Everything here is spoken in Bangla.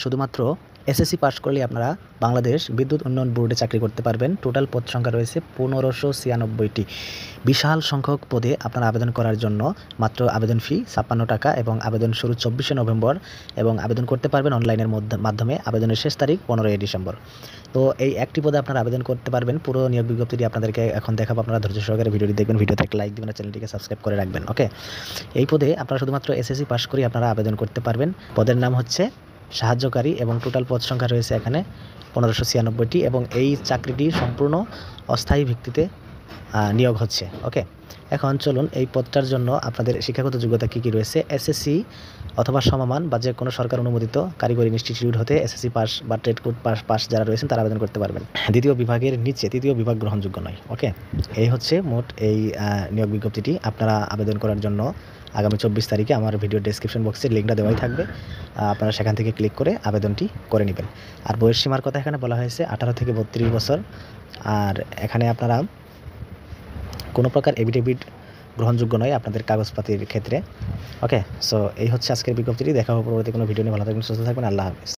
শুধুমাত্র এসএসসি পাস করলে আপনারা বাংলাদেশ বিদ্যুৎ উন্নয়ন বোর্ডে চাকরি করতে পারবেন। টোটাল পদ সংখ্যা রয়েছে 1596টি। বিশাল সংখ্যক পদে আপনারা আবেদন করার জন্য মাত্র আবেদন ফি 56 টাকা এবং আবেদন শুরু 24শে নভেম্বর এবং আবেদন করতে পারবেন অনলাইনের মাধ্যমে। আবেদনের শেষ তারিখ 15ই ডিসেম্বর। তো এই একটি পদে আপনারা আবেদন করতে পারবেন। পুরো নিয়োগ বিজ্ঞপ্তিটি আপনাদেরকে এখন দেখাবো। আপনারা ধৈর্য সহকারে ভিডিওটি দেখবেন, ভিডিওতে একটা লাইক দিবেন আর চ্যানেলটিকে সাবস্ক্রাইব করে রাখবেন। ওকে, এই পদে আপনারা শুধুমাত্র এসএসসি পাস করে আপনারা আবেদন করতে পারবেন। পদের নাম হচ্ছে সাহায্যকারী এবং টোটাল পদ সংখ্যা রয়েছে এখানে 1596টি এবং এই চাকরিটি সম্পূর্ণ অস্থায়ী ভিত্তিতে নিয়োগ হচ্ছে। ওকে, এখন চলুন এই পদটার জন্য আপনাদের শিক্ষাগত যোগ্যতা কী কী রয়েছে। এসএসসি অথবা সমমান বা যে কোনো সরকার অনুমোদিত কারিগরি ইনস্টিটিউট হতে এসএসসি পাস বা ট্রেড কোড পাস যারা রয়েছেন তারা আবেদন করতে পারবেন। দ্বিতীয় বিভাগের নিচে তৃতীয় বিভাগ গ্রহণযোগ্য নয়। ওকে, এই হচ্ছে মোট এই নিয়োগ বিজ্ঞপ্তিটি। আপনারা আবেদন করার জন্য আগামী 24 তারিখে আমার ভিডিও ডেসক্রিপশন বক্সে লিঙ্কটা দেওয়াই থাকবে। আপনারা সেখান থেকে ক্লিক করে আবেদনটি করে নেবেন। আর বয়স সীমার কথা এখানে বলা হয়েছে 18 থেকে 32 বছর। আর এখানে আপনারা কোনো প্রকার এফিডেভিট গ্রহণযোগ্য নয় আপনাদের কাগজপাতির ক্ষেত্রে। ওকে, সো এই হচ্ছে আজকের বিজ্ঞপ্তিটি। দেখা হবে পরবর্তী কোনো ভিডিও নিয়ে। ভালো থাকবেন, সুস্থ থাকবেন। আল্লাহ হাফেজ।